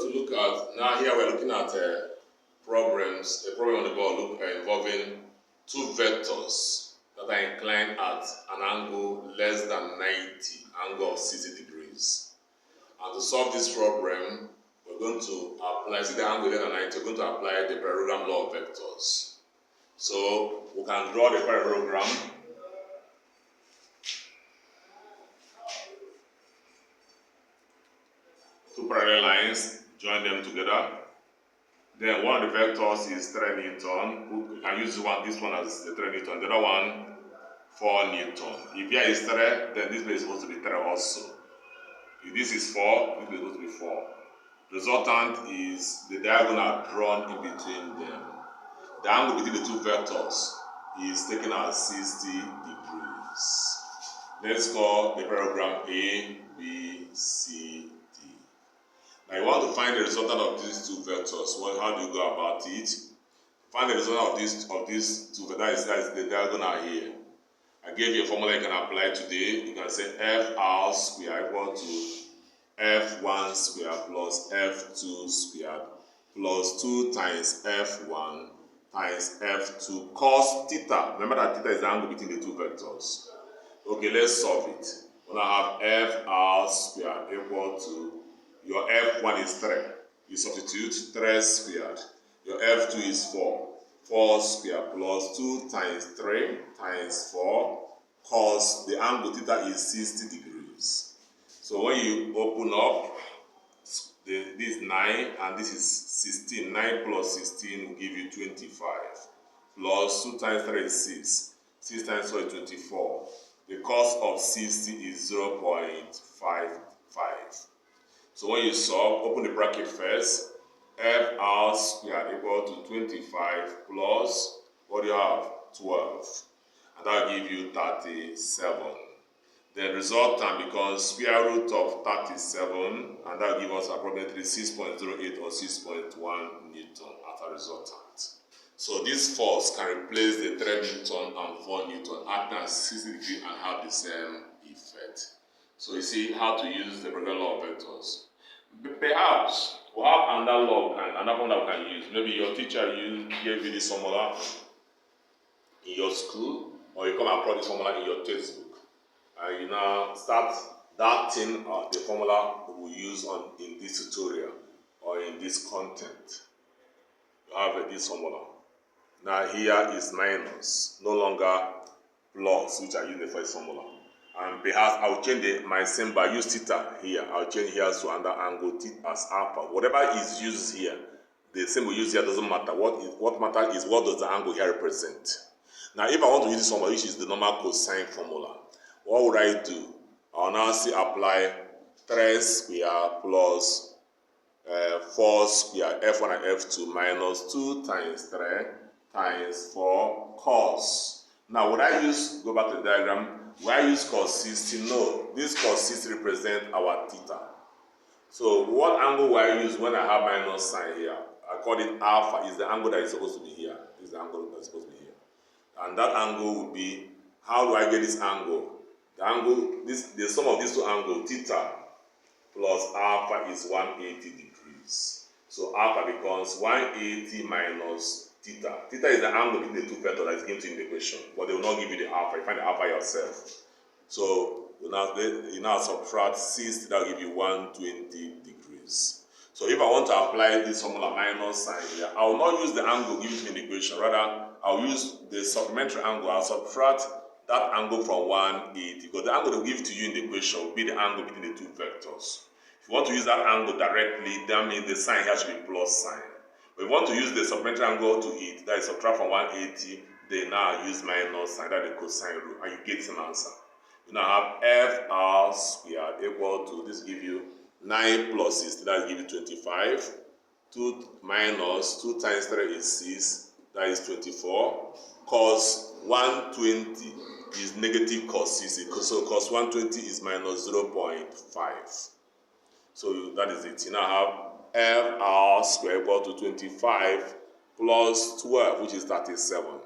to look at, now here we're looking at a problem on the board involving two vectors that are inclined at an angle less than 90, angle of 60 degrees. And to solve this problem, we're going to apply, see the angle less than 90, we're going to apply the parallelogram law of vectors. So we can draw the parallelogram. Two parallel lines, join them together. Then one of the vectors is 3 Newton. We can use this one as the 3 Newton. The other one, 4 Newton. If here is 3, then this place is supposed to be 3 also. If this is 4, this place is supposed to be 4. Resultant is the diagonal drawn in between them. The angle between the two vectors is taken as 60 degrees. Let's call the parallelogram A, B, C, D. Now you want to find the resultant of these two vectors. Well, how do you go about it? Find the resultant of these two vectors. That is the diagonal here. I gave you a formula you can apply today. You can say FR squared equal to F1 squared plus F2 squared plus 2 times F1 times F2 cos theta. Remember that theta is the angle between the two vectors. Okay, let's solve it. We're going to have FR squared equal to, your F1 is 3. You substitute 3 squared. Your F2 is 4. 4 squared plus 2 times 3 times 4 cos the angle theta is 60 degrees. So when you open up, this is 9 and this is 16. 9 plus 16 will give you 25. Plus 2 times 3 is 6. 6 times 4 is 24. The cos of 60 is 0.55. So when you solve, open the bracket first. FR squared equal to 25 plus, what do you have? 12. And that will give you 37. Then resultant becomes square root of 37, and that will give us approximately 6.08 or 6.1 Newton as a resultant. So these force can replace the 3 Newton and 4 Newton, acting as 60 degrees and have the same effect. So you see how to use the parallel law of vectors. Perhaps we have another law and another one that we can use. Maybe your teacher gave you this formula in your school, or you come across this formula in your textbook. And you now start that thing or the formula we will use in this tutorial or in this content. You have this formula. Now here is minus, no longer plus, which I use the first formula. And perhaps I'll change my symbol, use theta here. I'll change here to another angle theta as alpha. Whatever is used here, the symbol used here doesn't matter. What matters is what does the angle here represent. Now if I want to use this formula, which is the normal cosine formula, what would I do? I'll now see apply 3 square plus 4 square F1 and F2 minus 2 times 3 times 4 cos. Now would I go back to the diagram, will I use cos 60? No, this cos 60 represents our theta. So what angle will I use when I have minus sign here? I call it alpha, is the angle that is supposed to be here. This is the angle that is supposed to be here. And that angle would be, how do I get this angle? The angle, the sum of these two angles, theta plus alpha is 180 degrees. So alpha becomes 180 minus theta. Theta is the angle between the two vectors that is given to you in the equation, but they will not give you the alpha. You find the alpha yourself. So you now subtract 60, that will give you 120 degrees. So if I want to apply this formula minus sign here, I will not use the angle given to me in the equation. Rather, I'll use the supplementary angle. I'll subtract that angle from 180, because the angle they will give to you in the equation will be the angle between the two vectors. If you want to use that angle directly, that means the sign here should be plus sign. But if you want to use the supplementary angle to it, that is subtract from 180, then now use minus sign, that is the cosine rule, and you get an answer. You now have FR squared equal to, this give you 9 plus 60, that give you 25. 2 minus 2 times 3 is 6, that is 24. Cos 120 is negative cos 60, so cos 120 is minus 0.5. So that is it. You now have FR squared equal to 25 plus 12, which is 37.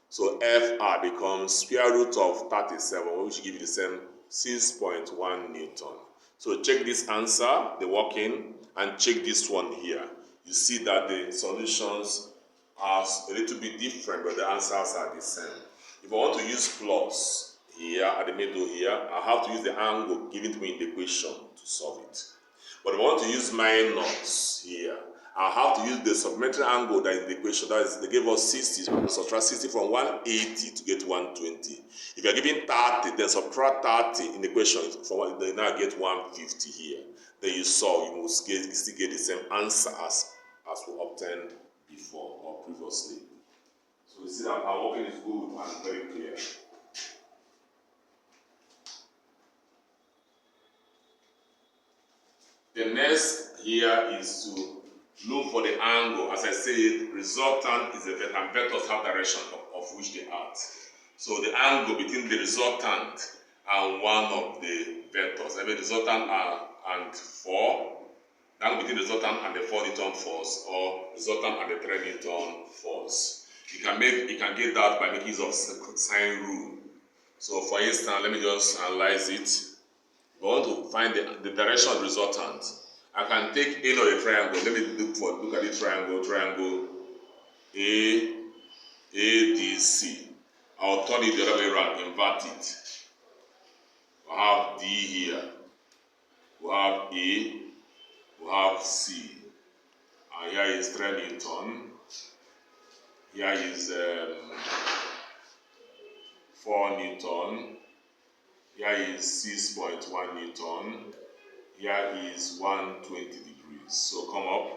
So FR becomes square root of 37, which gives you the same 6.1 Newton. So check this answer, the working. and check this one here, you see that the solutions are a little bit different, but the answers are the same. If I want to use plus here at the middle here, I have to use the angle given to me in the equation to solve it. But if I want to use minus here, I have to use the supplementary angle that is in the equation. That is, they gave us 60, so subtract 60 from 180 to get 120. If you are given 30, then subtract 30 in the equation from then now get 150 here. Then you solve, you will still get the same answer as we obtained before or previously. So you see that our working is good and very clear. The next here is to look for the angle. As I said, resultant is a vector, and vectors have direction of which they are. So the angle between the resultant and one of the vectors, I mean resultant and 4, the angle between the resultant and the 4 Newton force, or resultant and the 3 Newton force. You can get that by making use of sine rule. So for instance, let me just analyze it. I want to find the direction of the resultant. I can take A of the triangle. Let me look at the triangle ADC. I'll turn it the other way around, invert it. We have D here. We have A. We have C. And here is 3 Newton. Here is 4 Newton. Here is 6.1 Newton. Here is 120 degrees. So come up.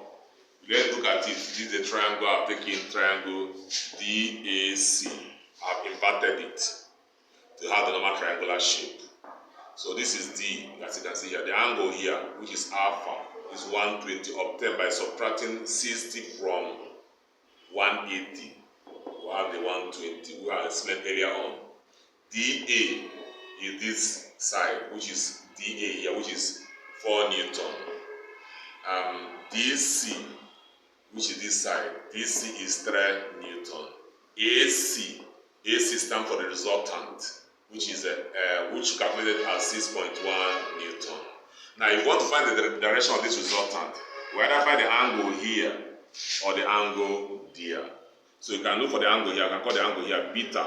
Let's look at it. This is a triangle. I've taken triangle DAC. I've inverted it to have the normal triangular shape. So this is D, as you can see here. The angle here, which is alpha, is 120 obtained by subtracting 60 from 180. We have the 120 we have explained earlier on. DA is this side, which is DA here, which is 4 Newton. DC, which is this side, DC is 3 Newton. AC stands for the resultant, which is which calculated as 6.1 Newton. Now, if you want to find the direction of this resultant, we either find the angle here or the angle there. So you can look for the angle here. I can call the angle here beta,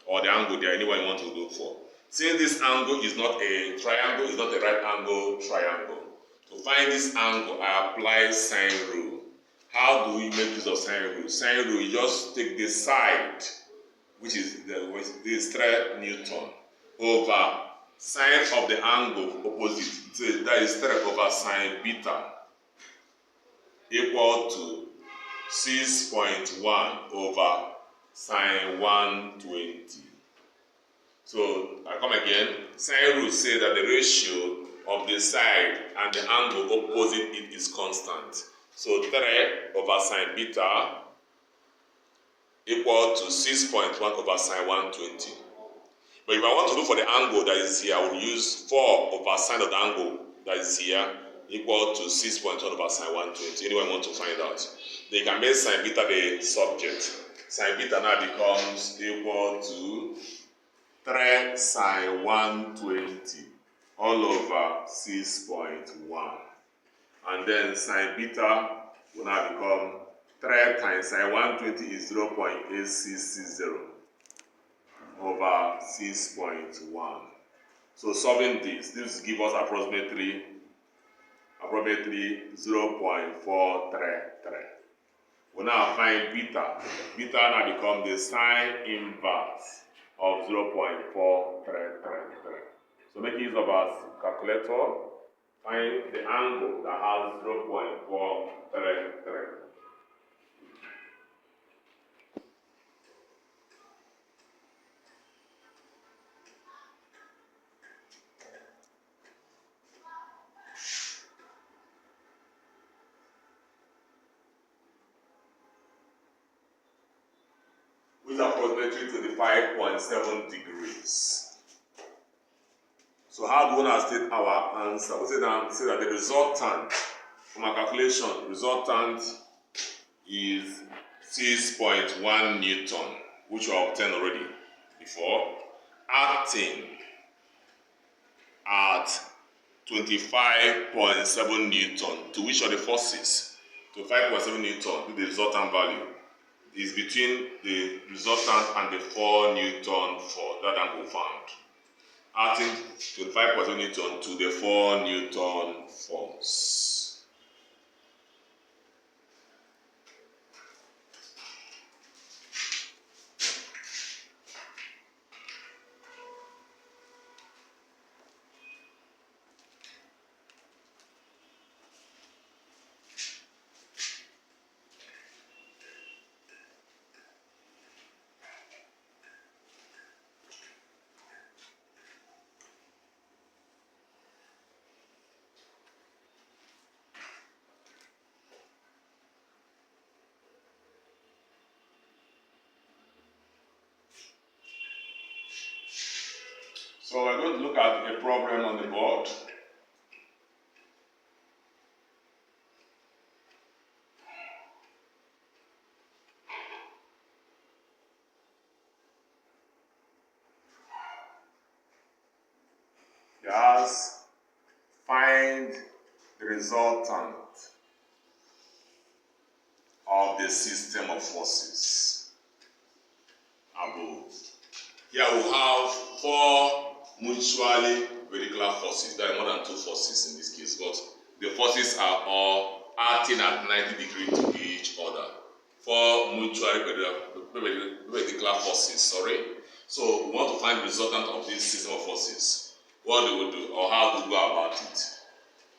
or the angle there, anywhere you want to look for. Since this angle is not a triangle, it's not a right angle triangle. To find this angle, I apply sine rule. How do we make use of sine rule? Sine rule, you just take the side, which is this 3 Newton, over sine of the angle opposite. So that is 3 over sine beta equal to 6.1 over sine 120. So I come again. Sine rule says that the ratio of the side and the angle opposite it is constant. So 3 over sine beta equal to 6.1 over sine 120. But if I want to look for the angle that is here, I will use 4 over sine of the angle that is here equal to 6.1 over sine 120. Anyone want to find out? Then you can make sine beta the subject. Sine beta now becomes equal to 3 sine 120 all over 6.1. And then sine beta will now become 3 times sine 120 is 0.8660 over 6.1. So solving this gives us approximately 0.433. We now find beta. Beta now becomes the sine inverse of 0.433. So make use of our calculator. Find the angle that has 0.433. Which is approximately 25.7 degrees. So how do we now state our answer? We say that the resultant from our calculation, resultant is 6.1 Newton, which we obtained already before, acting at 25.7 Newton. To which of the forces? 25.7 Newton, the resultant value, is between the resultant and the 4 Newton force that angle found. Adding 25.7 Newton to the 4 Newton force. So we're going to look at a problem on the board. Yes, find the resultant of the system of forces above. Here we have 4 mutually perpendicular forces. There are more than 2 forces in this case, but the forces are all acting at 90 degrees to each other. 4 mutually perpendicular forces, So we want to find the resultant of this system of forces. What do we do, or how do we go about it?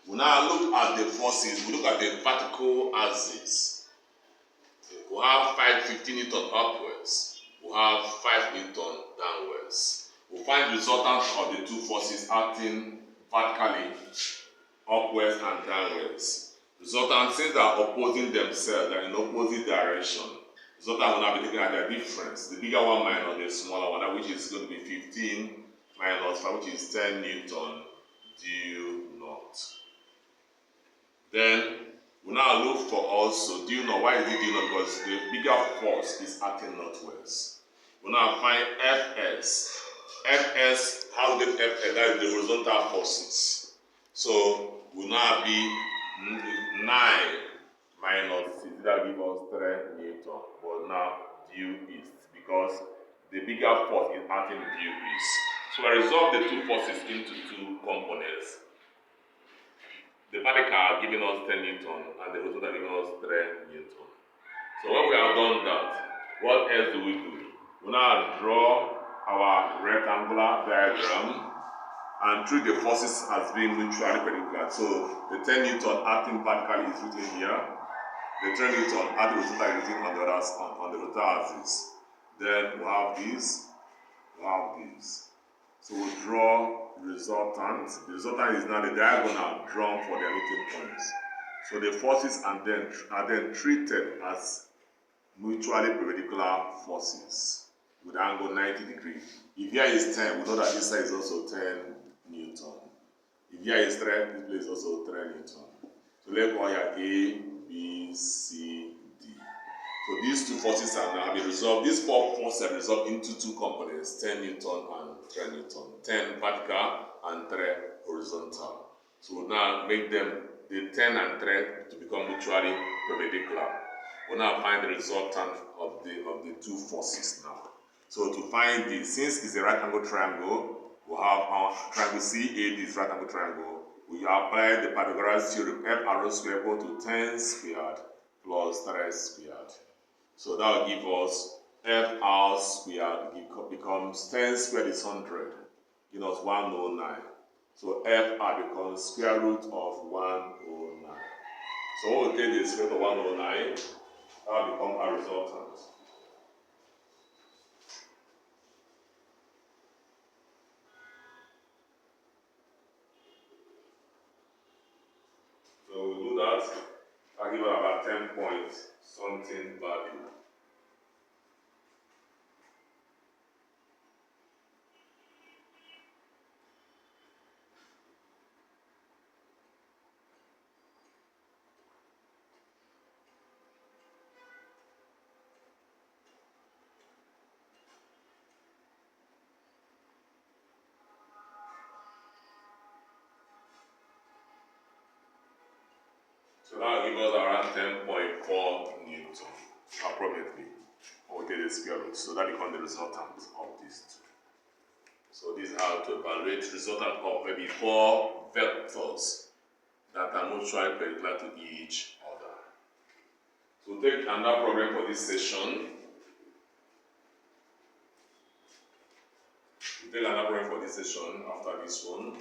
We now look at the forces, we look at the vertical axis. We have 15 Newton upwards. We have 5 Newton downwards. We find the resultant of the 2 forces acting vertically, upwards and downwards. Resultant, since they are opposing themselves, they are in opposite direction. Resultant will now be taken at their difference. The bigger one minus the smaller one, which is going to be 15 minus 5, which is 10 Newton due north. Then we now look for also due north. Why is it due north? Because the bigger force is acting northwards. We now find Fs. Fs, how we get Fs? That is the horizontal forces. So will now be 9 minus 6. That gives us 3 Newton. But now due east, because the bigger force is acting due east. So I resolve the 2 forces into 2 components. The particle giving us 10 Newton and the resultant giving us 3 Newton. So when we have done that, what else do we do? We now draw our rectangular diagram and treat the forces as being mutually perpendicular. So the 10 Newton acting vertically is written here. The 10 Newton acting horizontally is written on the horizontal axis. Then we have this, we have this. So we draw resultant. The resultant is now the diagonal drawn for their meeting points. So the forces are then treated as mutually perpendicular forces with angle 90 degrees. If here is 10, we know that this side is also 10 Newton. If here is 3, this place is also 3 Newton. So let's go here A, B, C, D. So these 2 forces are now being resolved. These 4 forces are resolved into 2 components, 10 Newton and 3 Newton. 10 vertical and 3 horizontal. So we'll now make them, the 10 and 3, to become mutually perpendicular. We'll now find the resultant of the 2 forces now. So to find this, since it's a right angle triangle, we'll have our triangle CAD is right angle triangle. We apply the Pythagoras theorem, F arrow square equal to 10 squared plus 3 squared. So that will give us F r squared becomes 10 squared is 100, give us 109. So F r becomes square root of 109. So when we take the square root of 109, that will become our resultant. So we do that, I'll give it about 10 point something value. So that will give us around 10.4 Newton, approximately. Or we take the square root. So that becomes the resultant of these two. So this is how to evaluate resultant of maybe 4 vectors that are mutually perpendicular to each other. So take another problem for this session. Take another problem for this session after this one.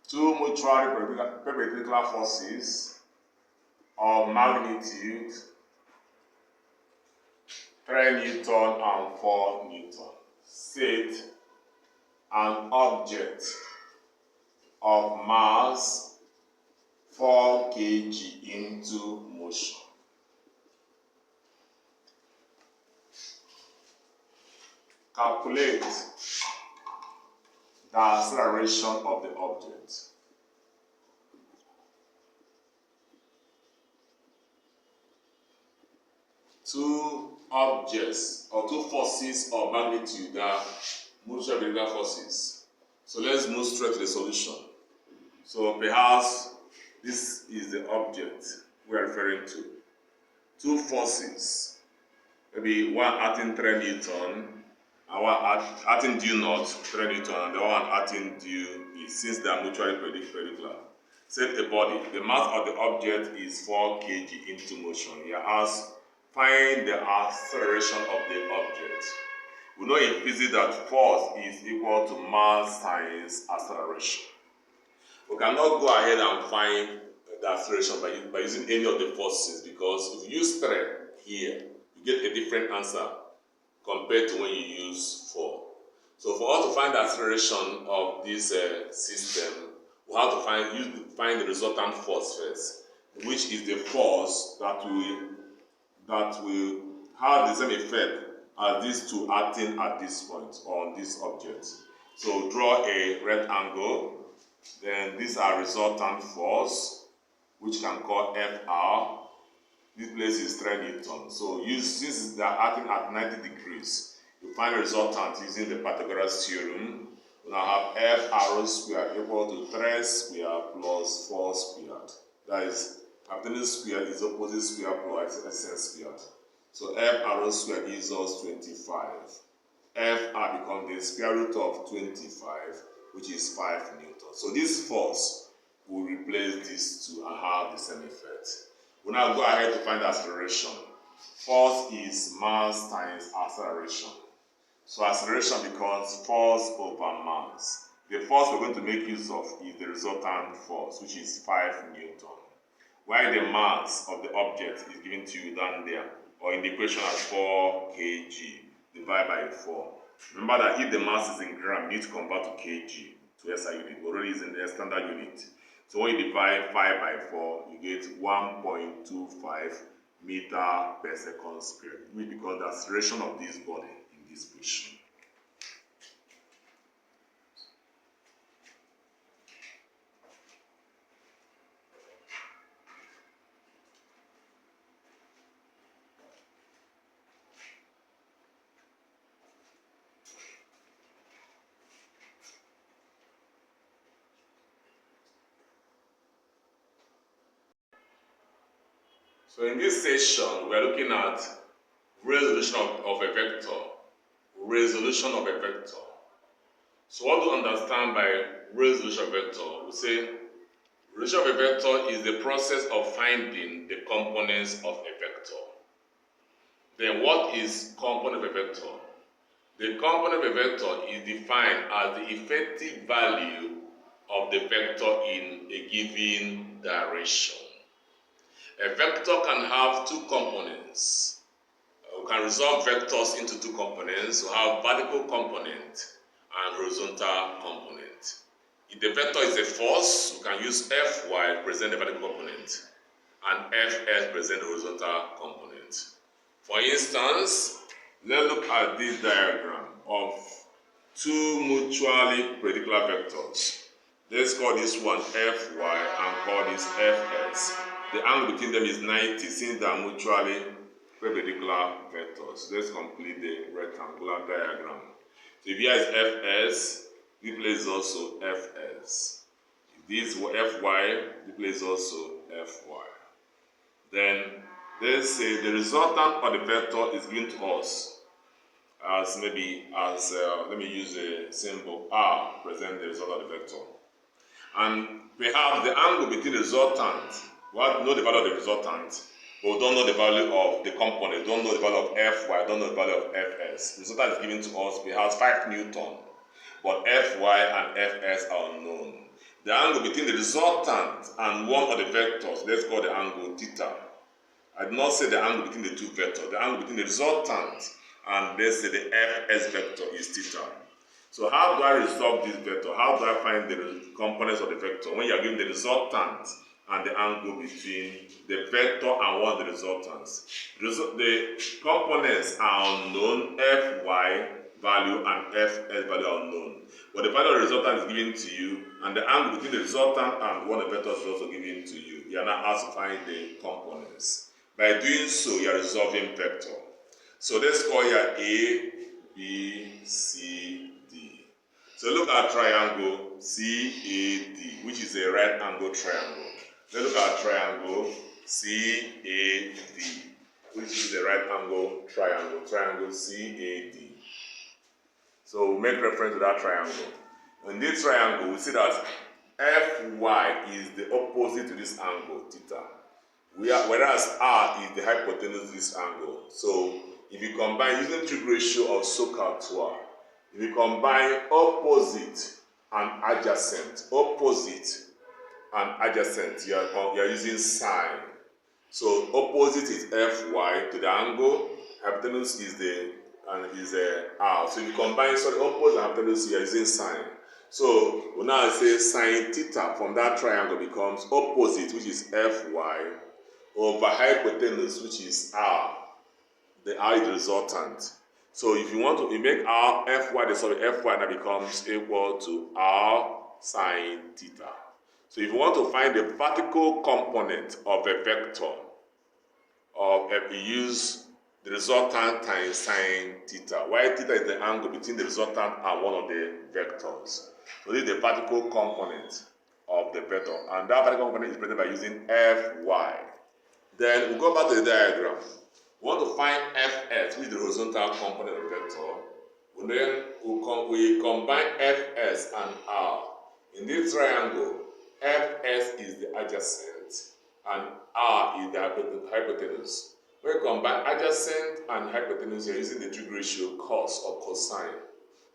Two mutually perpendicular forces of magnitude 3 Newton and 4 Newton set an object of mass 4 kg into motion. Calculate the acceleration of the object. Two objects or two forces of magnitude are mutually perpendicular forces. So let's move straight to the solution. So perhaps this is the object we are referring to. Two forces, maybe one acting 3 Newton and one acting due not 3 Newton and the other one acting due is, since they are mutually perpendicular. Set the body. The mass of the object is 4 kg into motion. Here asked, find the acceleration of the object. We know in physics that force is equal to mass times acceleration. We cannot go ahead and find the acceleration by using any of the forces, because if you use 3 here, you get a different answer compared to when you use 4. So for us to find the acceleration of this system, we have to find the resultant force first, which is the force that will have the same effect as these two acting at this point on this object. So draw a rectangle. Then these are resultant force, which can call Fr. This place is 3 Newton. So since they are acting at 90 degrees, you find resultant using the Pythagoras theorem. We now have F arrow squared equal to 3 squared plus 4 squared. That is, hypotenuse squared is opposite square plus SN squared. So F arrow squared gives us 25. Fr becomes the square root of 25, which is 5 Newton. So this force will replace these two and have the same effect. We now go ahead to find the acceleration. Force is mass times acceleration. So acceleration becomes force over mass. The force we're going to make use of is the resultant force, which is 5 Newton. While the mass of the object is given to you down there, or in the equation as 4 kg divided by 4. Remember that if the mass is in gram, you need to convert to kg to SI unit. Already is in the standard unit. So when you divide 5 by 4, you get 1.25 meter per second squared, which becomes the acceleration of this body in this position. So in this session, we are looking at resolution of a vector. Resolution of a vector. So what to understand by resolution of a vector? We say resolution of a vector is the process of finding the components of a vector. Then what is component of a vector? The component of a vector is defined as the effective value of the vector in a given direction. A vector can have two components. We can resolve vectors into two components. We have vertical component and horizontal component. If the vector is a force, we can use Fy to present the vertical component and Fs present the horizontal component. For instance, let's look at this diagram of two mutually perpendicular vectors. Let's call this one Fy and call this Fs. The angle between them is 90 since they are mutually perpendicular vectors. Let's complete the rectangular diagram. So if here is Fs, this place is also Fs. If this is Fy, this place is also Fy. Then let's say the resultant of the vector is given to us as let me use a symbol R to represent the result of the vector. And perhaps the angle between the resultant, we know the value of the resultant, but we don't know the value of the component, don't know the value of Fy, don't know the value of Fs. The resultant is given to us, perhaps 5 Newton, but Fy and Fs are unknown. The angle between the resultant and one of the vectors, let's call the angle theta. I did not say the angle between the two vectors, the angle between the resultant and let's say the Fs vector is theta. So how do I resolve this vector? How do I find the components of the vector when you are given the resultant and the angle between the vector and one of the resultants? The components are unknown, Fy value and Fs value are unknown. But the value of the resultant is given to you, and the angle between the resultant and one of the vectors is also given to you. You are now asked to find the components. By doing so, you are resolving vector. So let's call here A, B, C, D. So look at triangle CAD, which is a right angle triangle. Let's look at triangle CAD, which is a right angle triangle. Triangle CAD. So we'll make reference to that triangle. In this triangle, we see that Fy is the opposite to this angle, theta. Whereas R is the hypotenuse of this angle. So if you combine using trig ratio of SOHCAHTOA, if you combine opposite and adjacent, you are using sine. So opposite is Fy to the angle, hypotenuse is R. So if you combine opposite and hypotenuse, you are using sine. So we now say sine theta from that triangle becomes opposite, which is Fy, over hypotenuse, which is R. The R is the resultant. So if you want to make Fy that becomes equal to R sine theta. So if you want to find the vertical component of a vector, you use the resultant times sine theta. Why theta is the angle between the resultant and one of the vectors. So this is the vertical component of the vector, and that vertical component is represented by using Fy. Then we go back to the diagram. We want to find Fs, which is the horizontal component of the vector. Then we combine Fs and R. In this triangle, Fs is the adjacent and R is the hypotenuse. When you combine adjacent and hypotenuse, you're using the trig ratio cos or cosine.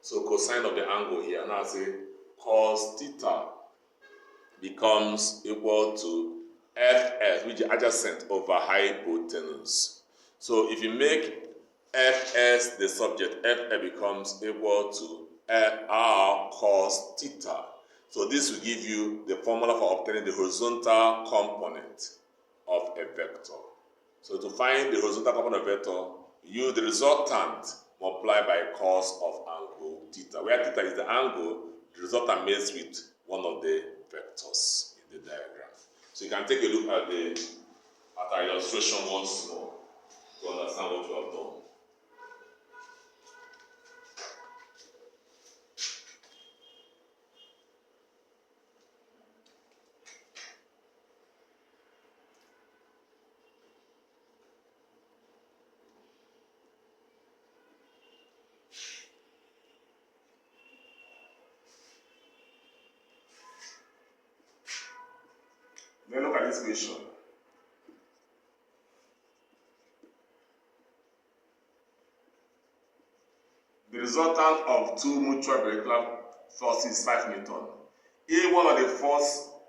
So cosine of the angle here, now I say cos theta becomes equal to Fs, which is adjacent over hypotenuse. So if you make Fs the subject, Fs becomes equal to R cos theta. So this will give you the formula for obtaining the horizontal component of a vector. So to find the horizontal component of a vector, use the resultant multiplied by cos of angle theta. Where theta is the angle, the resultant mates with one of the vectors in the diagram. So you can take a look at our illustration once more to understand what we have done. Then look at this equation. The resultant of two mutual perpendicular forces is 5 Newton. If one of the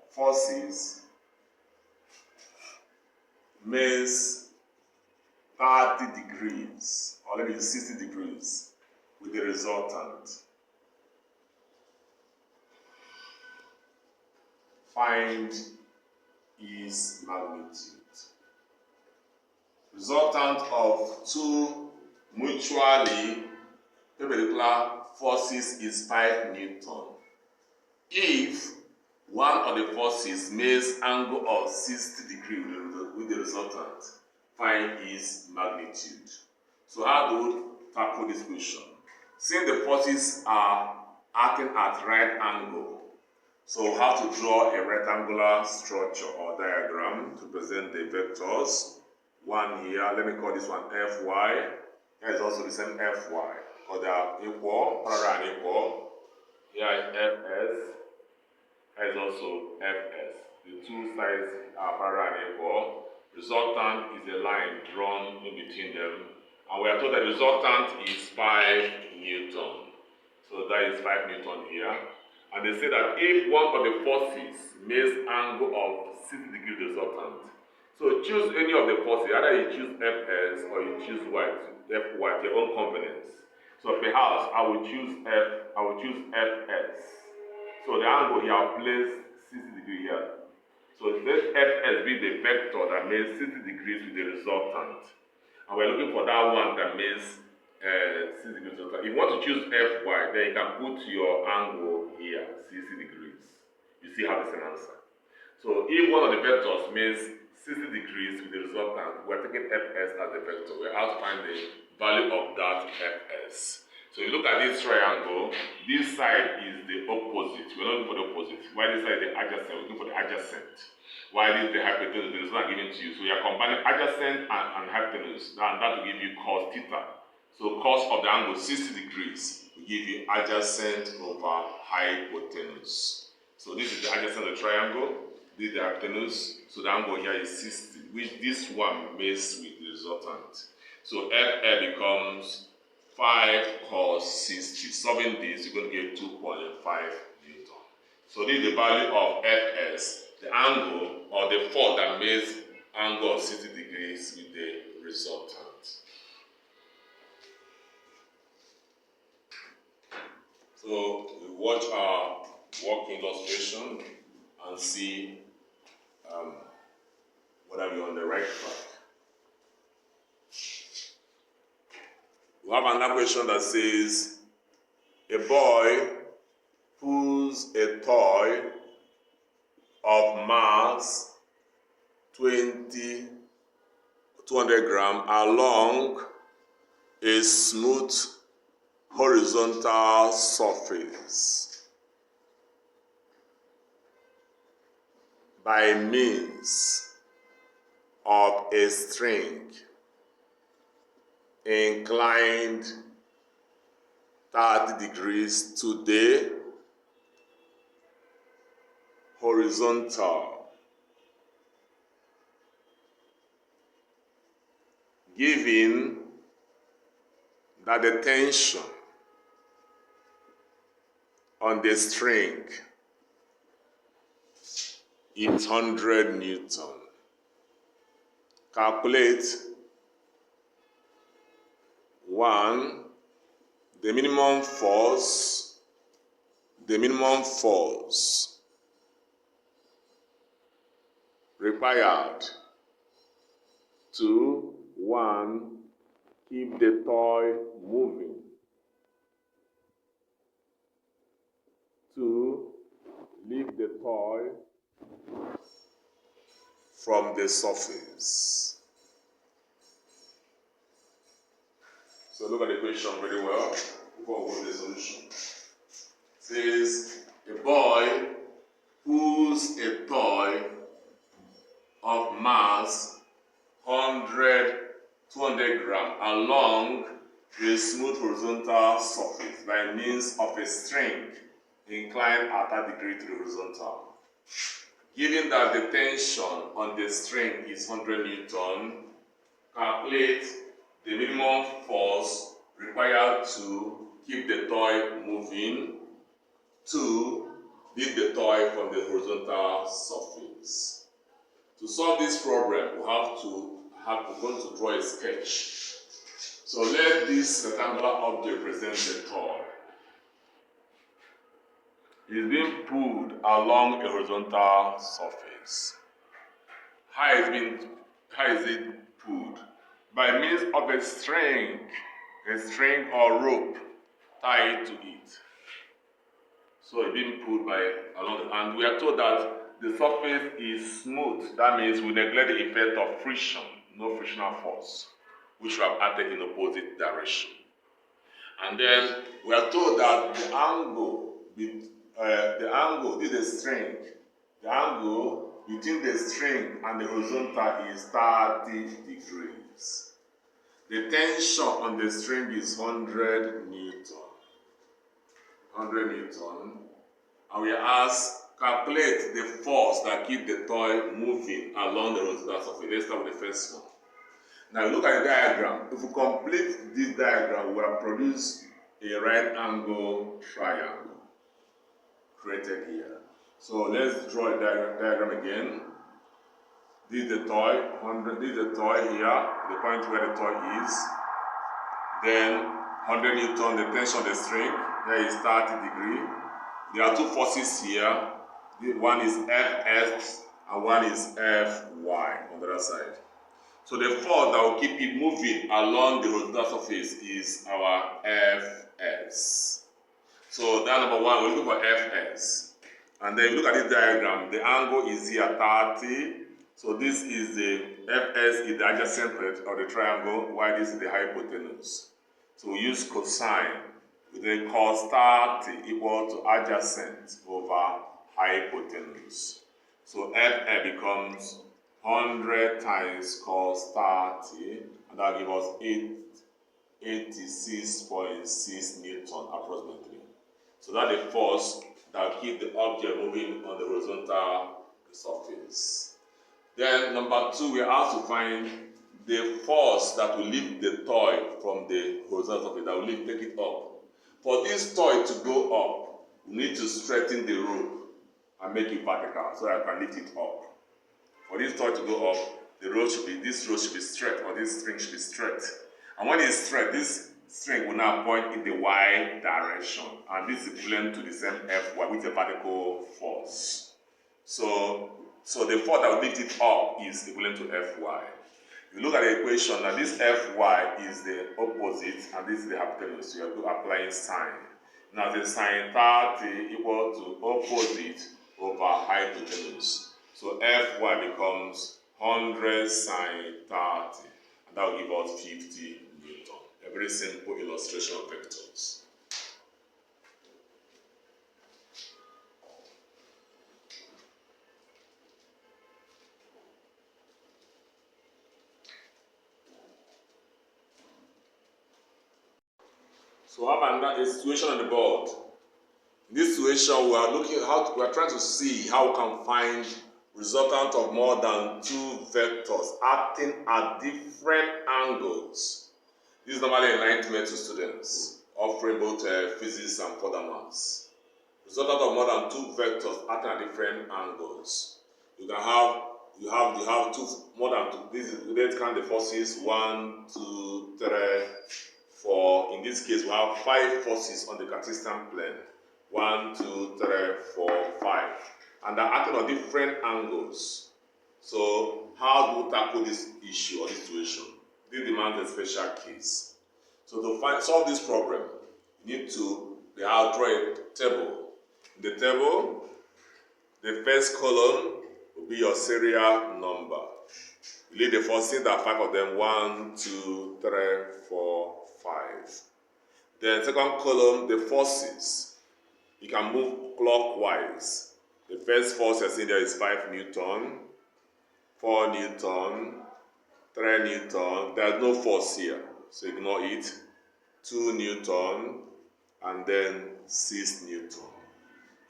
forces means 30 degrees, or maybe 60 degrees, with the resultant, find its magnitude. Resultant of two mutually perpendicular forces is 5 Newton. If one of the forces makes angle of 60 degrees with the resultant, find its magnitude. So how do we tackle this question? Since the forces are acting at right angle, so how to draw a rectangular structure or diagram to present the vectors. One here, let me call this one Fy. Here is also the same Fy, because they are equal, parallel and equal. Here is Fs. Here is also Fs. The two sides are parallel and equal. Resultant is a line drawn in between them. And we are told that resultant is 5 Newton. So that is 5 Newton here. And they say that if one of the forces makes angle of 60 degrees resultant, so choose any of the forces, either you choose Fs or you choose Fy, your own components. So perhaps I will choose Fs. So the angle here, I'll place 60 degrees here. So let Fs be the vector that makes 60 degrees with the resultant. And we're looking for that one that makes 60 degrees. If you want to choose Fy, then you can put your angle here, 60 degrees. You see how the same answer. So if one of the vectors makes 60 degrees with the resultant, we're taking Fs as the vector. We're out to find the value of that Fs. So you look at this triangle, this side is the opposite. We're not looking for the opposite. While this side is the adjacent, we're looking for the adjacent. While this is the hypotenuse, the result I'm giving to you. So you are combining adjacent and hypotenuse, and that will give you cos theta. So cos of the angle 60 degrees will give you adjacent over hypotenuse. So this is the adjacent of the triangle, this is the hypotenuse, so the angle here is 60, which this one makes with the resultant. So F becomes 5 cos 60. Solving this, you're going to get 2.5 Newton. So this is the value of Fs, the angle or the force that makes angle of 60 degrees with the resultant. So we watch our working illustration and see whether we're on the right track. We have another question that says, a boy pulls a toy of mass 200 grams along a smooth horizontal surface by means of a string inclined 30 degrees to the horizontal, given that the tension on the string is 100 Newton. Calculate 1. The minimum force required. 2. 1. Keep the toy moving. 2. Lift the toy from the surface. So look at the question very well before we go to the solution. It says a boy pulls a toy of mass 200 grams along a smooth horizontal surface by means of a string inclined at 30 degrees to the horizontal. Given that the tension on the string is 100 Newton, calculate the minimum force required to keep the toy moving. 2. Lift the toy from the horizontal surface. To solve this problem, we're going to draw a sketch. So let this rectangular object present the toy. It is being pulled along a horizontal surface. How is it pulled? By means of a string or rope tied to it. So it's being pulled by along the, and we are told that the surface is smooth. That means we neglect the effect of friction, no frictional force, which we have acted in opposite direction. And then we are told that the angle, this is a string. The angle between the string and the horizontal is 30 degrees. The tension on the string is 100 Newton. 100 Newton. And we ask, calculate the force that keeps the toy moving along the horizontal surface. Let's start with the first one. Now look at the diagram. If we complete this diagram, we have produced a right angle triangle created here. So let's draw a diagram again. This is the toy. This is the toy here, the point where the toy is. Then 100 Newton, the tension of the string. There is 30 degrees. There are two forces here. One is Fs and one is Fy on the other side. So the force that will keep it moving along the horizontal surface is our Fs. So that number one, we're looking for Fs. And then if you look at this diagram, the angle is here 30. So this is the Fs is the adjacent of the triangle, while this is the hypotenuse. So we use cosine. We then cos 30 equal to adjacent over hypotenuse. So F becomes 100 times cos 30, and that will give us 86.6 Newton approximately. So that's the force that will keep the object moving on the horizontal surface. Then number two, we have to find the force that will lift the toy from the horizontal surface, that will take it up. For this toy to go up, we need to straighten the rope and make it vertical so that I can lift it up. For this toy to go up, this rope should be straight, or this string should be straight. And when it's straight, this string will now point in the y direction, and this is equivalent to the same Fy with a vertical force. So the force that will lift it up is equivalent to Fy. If you look at the equation, now this Fy is the opposite and this is the hypotenuse. So you are applying sine. Now the sine 30 equal to opposite over hypotenuse. So Fy becomes 100 sine 30, and that will give us 50 Newton. A very simple illustration of vectors. So how about a situation on the board? In this situation, we are trying to see how we can find resultant of more than two vectors acting at different angles. This is normally enlightenment to students, offering both physics and further maths. Resultant of more than two vectors acting at different angles. You have two more than two. Let's count the forces 1, 2, 3, 4. In this case, we have 5 forces on the Cartesian plane. 1, 2, 3, 4, 5. And they're acting on different angles. So how do we tackle this issue or this situation? This demands a special case. So to solve this problem, you need to draw a table. In the table, the first column will be your serial number. You leave the first thing, there are 5 of them. 1, 2, 3, 4, 5. Then second column, the forces. You can move clockwise. The first force you're seeing there is 5 Newton, 4 Newton, 3 Newton. There's no force here, so ignore it. 2 Newton, and then 6 Newton.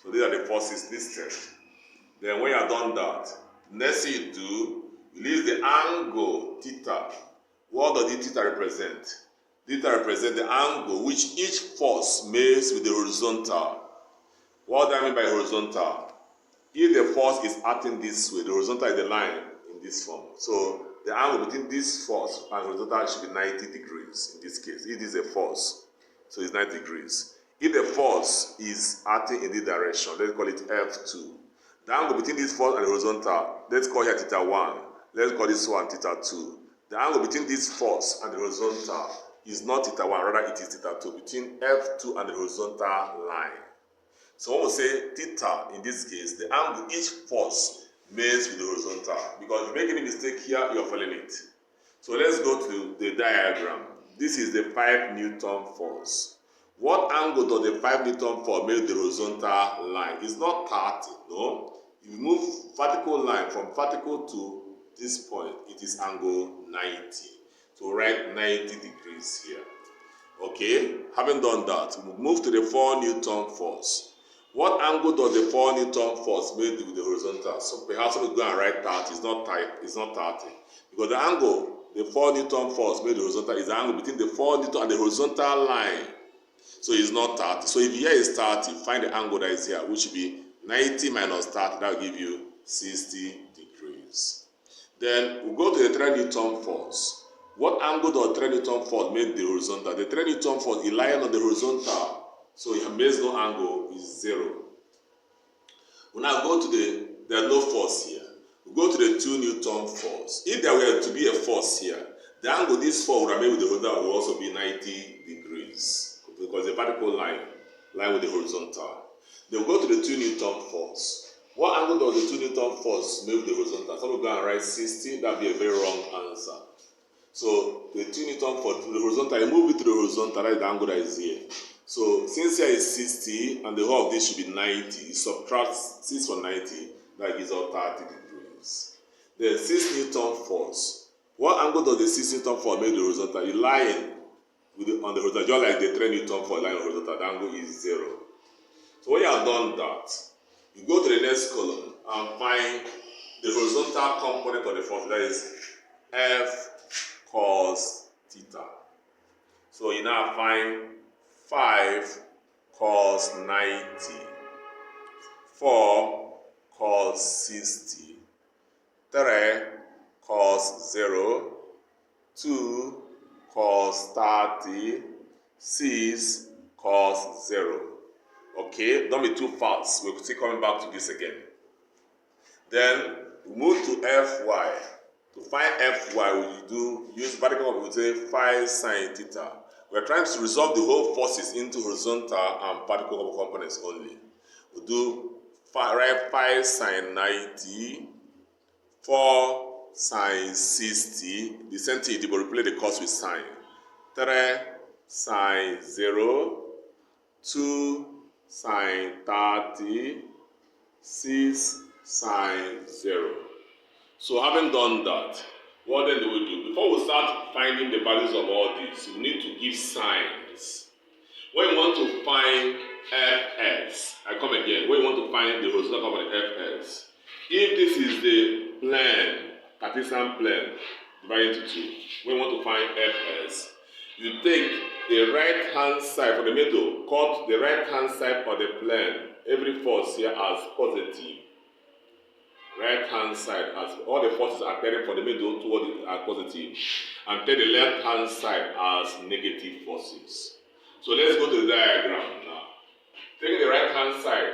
So these are the forces listed. Then when you are done that, next thing you do, you leave the angle theta. What does the theta represent? Theta represents the angle which each force makes with the horizontal. What do I mean by horizontal? If the force is acting this way, the horizontal is the line in this form. So the angle between this force and horizontal should be 90 degrees in this case. It is a force, so it's 90 degrees. If the force is acting in this direction, let's call it F2. The angle between this force and the horizontal, let's call here θ1. Let's call this one θ2. The angle between this force and the horizontal is not theta 1, rather it is theta 2, between F2 and the horizontal line. So when we say theta, in this case, the angle each force makes with the horizontal. Because if you make any mistake here, you're following it. So let's go to the diagram. This is the 5 Newton force. What angle does the 5 Newton force make with the horizontal line? It's not 30, no. If you move vertical line from vertical to this point, it is angle 90. So write 90 degrees here. Okay, having done that, we move to the 4 Newton force. What angle does the 4 Newton force make with the horizontal? So perhaps we go and write 30. It's not 30. Because the angle, the 4 Newton force made the horizontal is the angle between the 4 Newton and the horizontal line. So it's not 30. So if here is 30, find the angle that is here, which will be 90 minus 30. That will give you 60 degrees. Then we go to the 3 Newton force. What angle does 3 Newton force make the horizontal? The 3 Newton force is lying on the horizontal. So it makes no angle is 0. We now go to there's no force here. We go to the 2 Newton force. If there were to be a force here, the angle this force would have made with the horizontal will also be 90 degrees. Because the vertical line with the horizontal. Then we go to the 2 Newton force. What angle does the 2 Newton force make with the horizontal? Some will go and write 60. That would be a very wrong answer. So the 2 Newton force to the horizontal, you move it to the horizontal, that is the angle that is here. So since here is 60 and the whole of this should be 90, you subtract 6 from 90, that gives us 30 degrees. The 6 Newton force. What angle does the 6 Newton force make the horizontal? You line on the horizontal, just like the 3 Newton force line on the horizontal, the angle is 0. So when you have done that, you go to the next column and find the horizontal component of the force, that is F cos theta. So you now find 5 cos 90, 4 cos 60, 3 cos 0, 2 cos 30, 6 cos 0. Okay, don't be too fast. We'll still coming back to this again. Then we move to Fy. To find Fy, we use vertical, we say phi sine theta. We're trying to resolve the whole forces into horizontal and vertical components only. We do phi sine 90, 4 sine 60, the same thing, but replace the cos with sine. 3 sine 0, 2 sine 30, 6 sine 0. So having done that, what then do we do? Before we start finding the values of all these, we need to give signs. When you want to find Fs, I come again, when you want to find the horizontal component Fs, if this is the plane, Cartesian plane, divided into 2, when you want to find Fs, you take the right hand side for the middle, cut the right hand side of the plane, every force here as positive. Right hand side as all the forces are carried from the middle toward it are positive, and take the left hand side as negative forces. So let's go to the diagram now. Taking the right hand side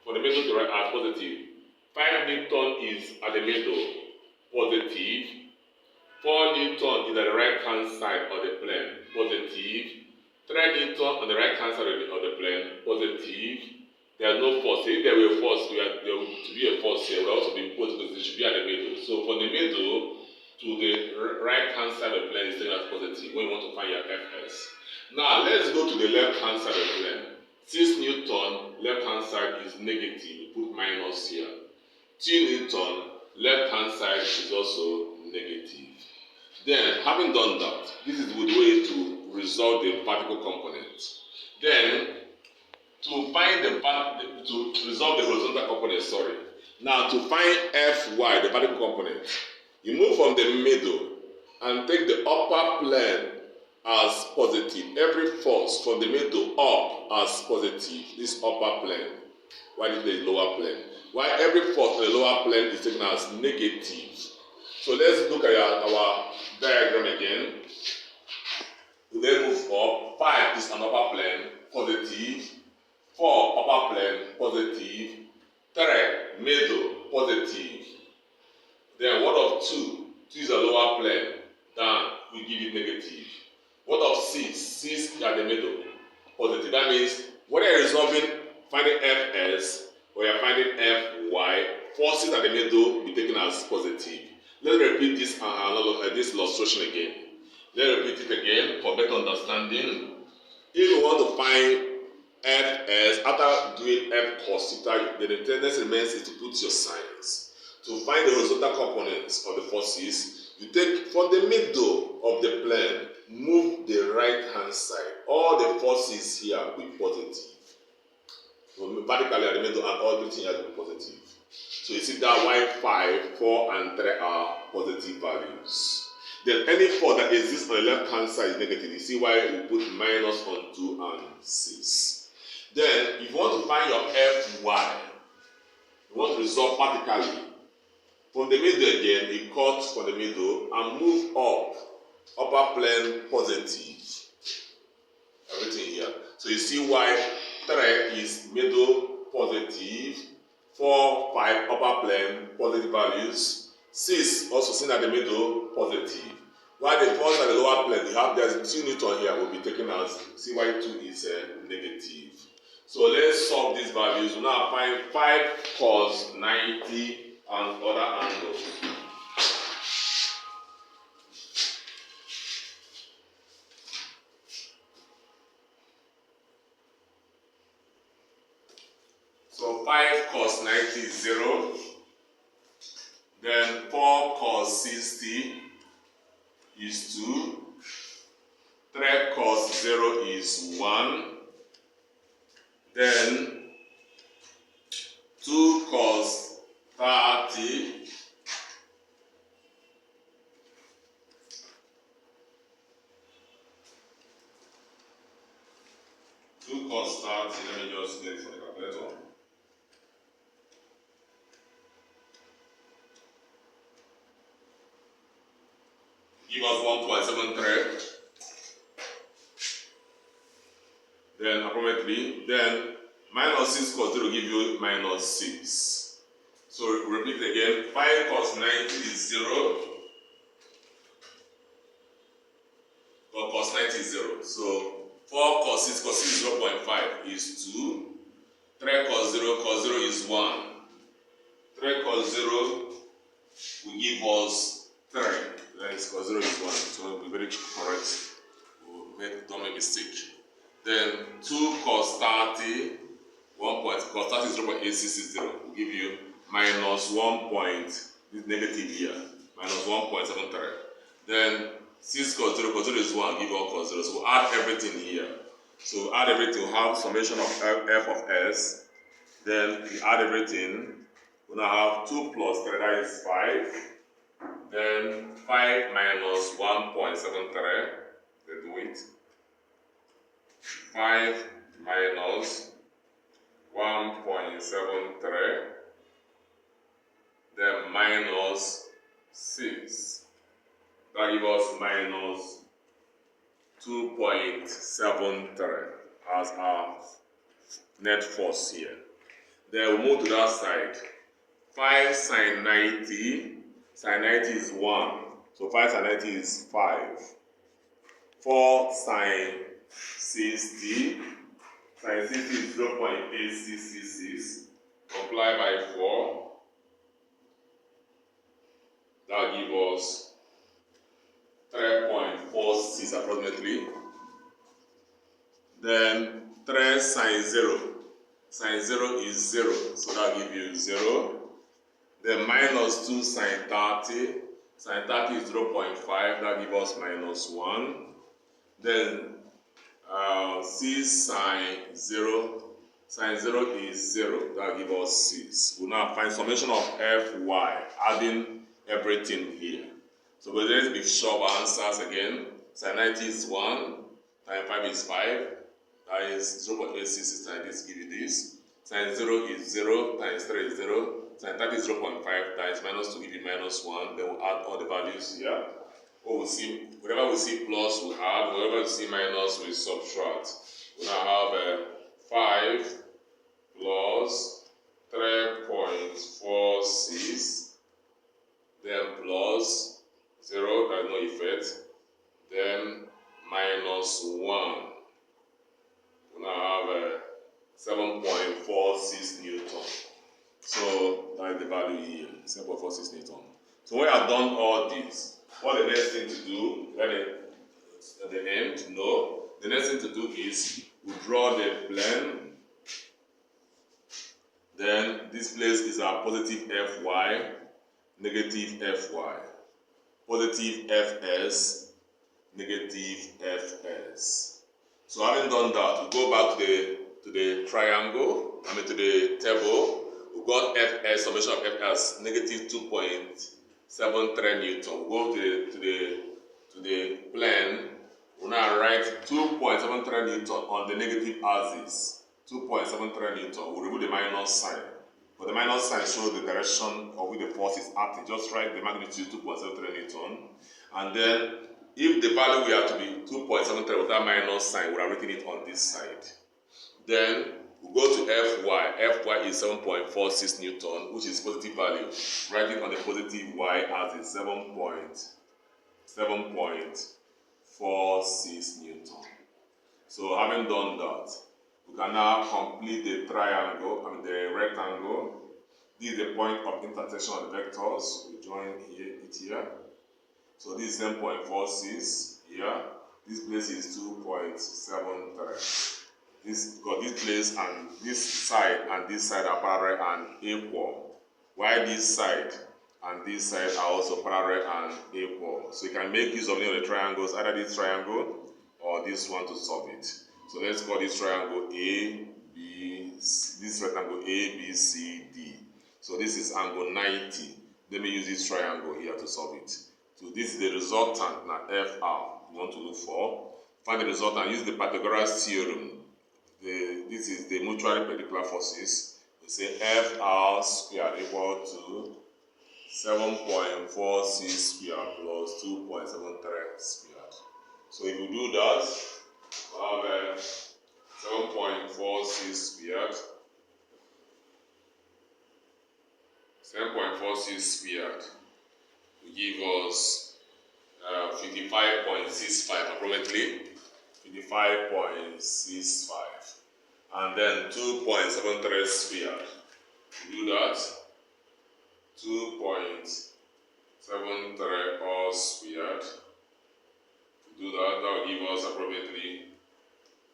from the middle to right as positive, 5 Newton is at the middle, positive. 4 Newton is at the right hand side of the plane, positive. 3 Newton on the right hand side of the plane, positive. There is no force. If there were a force, there to be a force here, will also be imposed because it should be at the middle. So from the middle to the right hand side of the plane is taken as positive when you want to find your Fs. Now let's go to the left hand side of the plane. 6 Newton, left hand side is negative. We put minus here. 2 Newton, left hand side is also negative. Then, having done that, this is the way to resolve the vertical component. Then, to resolve the horizontal component, Now, to find Fy, the vertical component, you move from the middle and take the upper plane as positive. Every force from the middle up as positive, this upper plane, while this is the lower plane. While every force on the lower plane is taken as negative. So let's look at our diagram again. We then move up. 5 is an upper plane, positive. 4 upper plane, positive. 3 middle, positive. Then what of 2? 2 is a lower plane, down, we give it negative. What of 6 That means whether you're resolving, finding Fs, or you're finding Fy, forces at the middle will be taken as positive. Let's repeat this this illustration again. Let's repeat it again for better understanding. If you want to find Fs, after doing F cos theta, the tendency remains is to put your signs. To find the horizontal components of the forces, you take from the middle of the plane, move the right hand side. All the forces here will be positive. So vertically at the middle, and everything here will be positive. So you see that y5, 4, and 3 are positive values. Then any 4 that exists on the left hand side is negative. You see why we put minus on 2 and 6. Then if you want to find your Fy, you want to resolve vertically. From the middle again, you cut from the middle and move up. Upper plane positive. Everything here. So you see why 3 is middle positive, 4, 5 upper plane positive values, 6 also seen at the middle positive. While the first and the lower plane, you have there's 2 Newton here will be taken as, see why 2 is negative. So let's solve these values. We now find 5 cos 90 and other angles. So 5 cos 90 is 0. Then 4 cos 60 is 2. 3 cos 0 is 1. Then 2 cos 30 2 cos 30, let me just get it for the calculator. Give us 1.73. Then approximately, then minus 6 cos 0 give you minus 6. So repeat again, 5 cos 90 is 0. But cos 90 is 0. So 4 cos 6 is 0.5 is 2. 3 cos 0 is 1. 3 cos 0 will give us 3. Then cos 0 is 1. So we'll be very correct. Don't make mistake. Then 2 cos 30, 1 point, cos 30 is 0.8660 will give you minus 1 point, this negative here, minus 1.73. Then 6 cos 0 is 1, give 1 cos 0. So we'll add everything here. So add everything, we'll have summation of f of s. Then we add everything, we'll now have 2 plus 3, that is 5. Then 5 minus 1.73, let's do it. 5 minus 1.73, then minus 6. That gives us minus 2.73 as our net force here. Then we move to that side. 5 sine 90, sine 90 is 1. So 5 sine 90 is 5. 4 sine 60, sine 60 is 0.8666, multiply by 4, that will give us 3.46 approximately. Then 3 sine 0, sine 0 is 0, so that will give you 0. Then minus 2 sine 30, sine 30 is 0.5, that gives us minus 1. Then 6 sine 0, sine 0 is 0, that gives us 6. We'll now find summation of Fy, adding everything here. So let's be sure of our answers again. Sine 90 is 1, times 5 is 5, that is 0.866 times this give you this. Sine 0 is 0, times 3 is 0, sine 30 is 0.5 times minus 2 give you minus 1, then we'll add all the values here. We'll see, wherever we see plus, we add, wherever we see minus, we subtract. We now have 5 plus 3.46, then plus 0, there's no effect, then minus 1. We now have value here, 7.46 Newton. So when I've done all this, what the next thing to do, at the end, no. The next thing to do is we draw the plane. Then this place is our positive Fy, negative Fy, positive Fs, negative Fs. So having done that, we go back to the triangle, to the table. We got Fs, summation of Fs, negative 2.73 Newton. We go to the plane. We now write 2.73 Newton on the negative axis. 2.73 Newton. We remove the minus sign. But the minus sign shows the direction of which the force is acting. Just write the magnitude 2.73 Newton. And then, if the value we have to be 2.73 with that minus sign, we are written it on this side. Then, we go to Fy. Fy is 7.46 Newton, which is positive value. Write it on the positive y axis, 7.46 Newton. So, having done that, we can now complete the triangle, the rectangle. This is the point of intersection of the vectors. We join it here. So this is 7.46 here. This place is 2.73. Because this place and this side are parallel and equal. While this side and this side are also parallel and equal. So you can make use of any of the triangles, either this triangle or this one to solve it. So let's call this triangle this rectangle A, B, C, D. So this is angle 90. Let me use this triangle here to solve it. So this is the resultant, now FR, you want to look for. Find the resultant, use the Pythagoras theorem. This is the mutually perpendicular forces. We say FR squared equal to 7.46 squared plus 2.73 squared. So if you do that, we have 7.46 squared. 7.46 squared will give us 55.65 approximately. 55.65. And then 2.73 squared. To do that, 2.73 all squared. To do that, that will give us approximately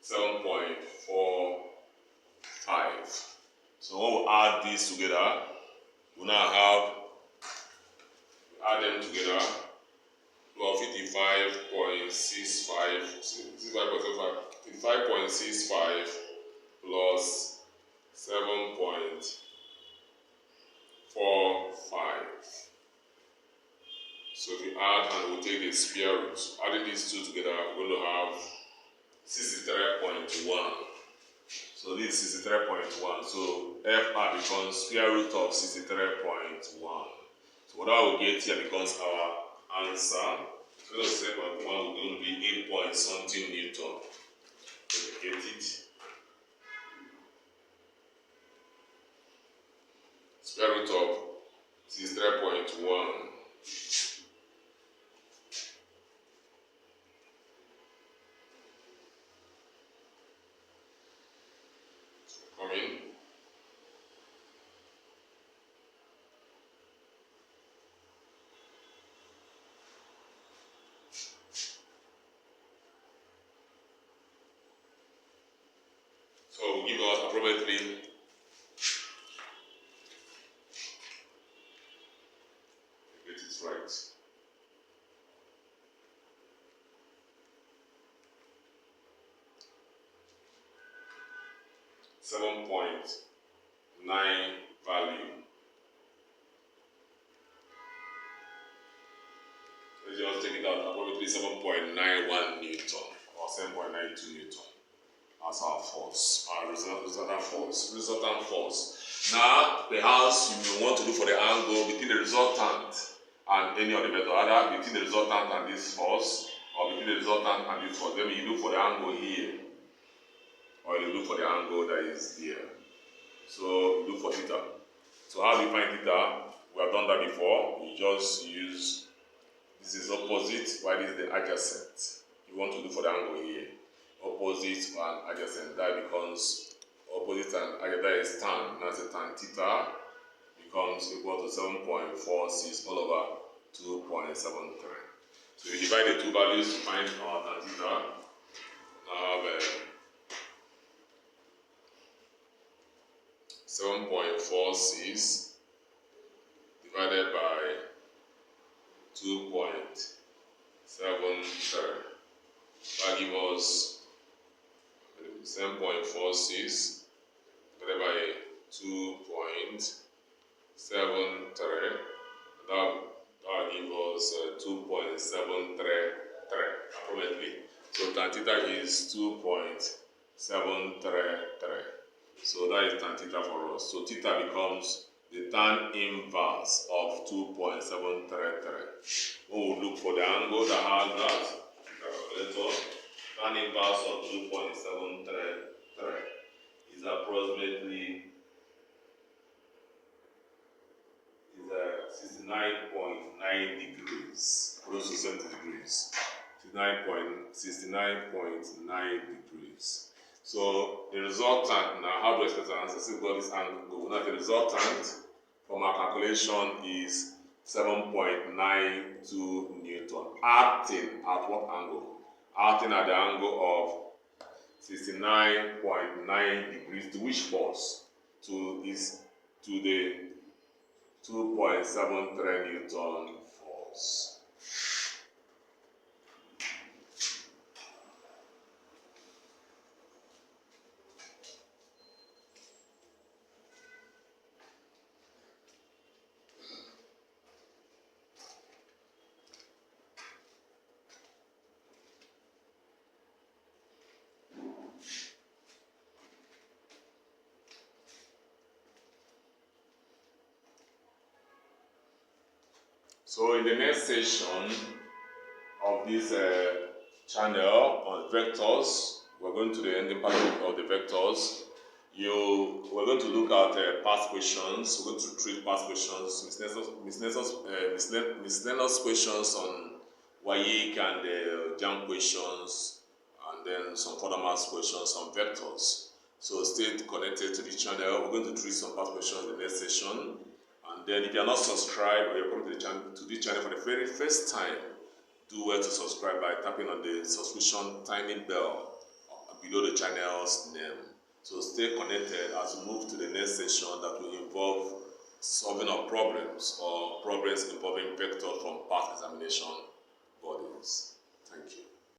7.45. So when we add these together, we now add them together. Well, 55.65 plus 7.45. So if we add and we take the square root, adding these two together, we're going to have 63.1. So this is 63.1. So FR becomes square root of 63.1. So what I will get here becomes our answer. So the second one will going to be 8 point something Newton. So we get it. Square root of 63.1. Coming. So we'll give us approximately 7.9 value. Let's just take it out, approximately 7.91 Newton or 7.92 Newton. That's our force, our resultant force. Now, perhaps you may want to look for the angle between the resultant and any of the vector, either between the resultant and this force, or between the resultant and this force. Then you look for the angle here, or you look for the angle that is here. So you look for theta. So how do you find theta? We have done that before. You just use, this is opposite, while this is the adjacent. You want to look for the angle here. Opposite and adjacent, that becomes opposite and adjacent, that is tan. That's a tan theta becomes equal to 7.46 all over 2.73. So you divide the two values to find our tan theta. Now have 7.46 divided by 2.73. That gives us 7.46 divided by 2.73. That gives us 2.733 approximately. So tan theta is 2.733. So that is tan theta for us. So theta becomes the tan inverse of 2.733. We will look for the angle that has that. Tan inverse of 2.733 is approximately 69.9 degrees, close to 70 degrees. 69.9 degrees. So the resultant, now how do I expect an answer? Since we got this angle, now the resultant from our calculation is 7.92 Newton. Acting at what angle? Acting at the angle of 69.9 degrees. To which force? To the 2.73 Newton force. So in the next session of this channel on vectors, we're going to the ending part of the vectors. We're going to look at past questions. We're going to treat past questions, miscellaneous questions on WAEC and JAM questions, and then some further maths questions on vectors. So stay connected to the channel. We're going to treat some past questions in the next session. And then if you are not subscribed or you're coming to this channel for the very first time, do well to subscribe by tapping on the subscription tiny bell below the channel's name. So stay connected as we move to the next session that will involve solving of problems or problems involving vectors from past examination bodies. Thank you.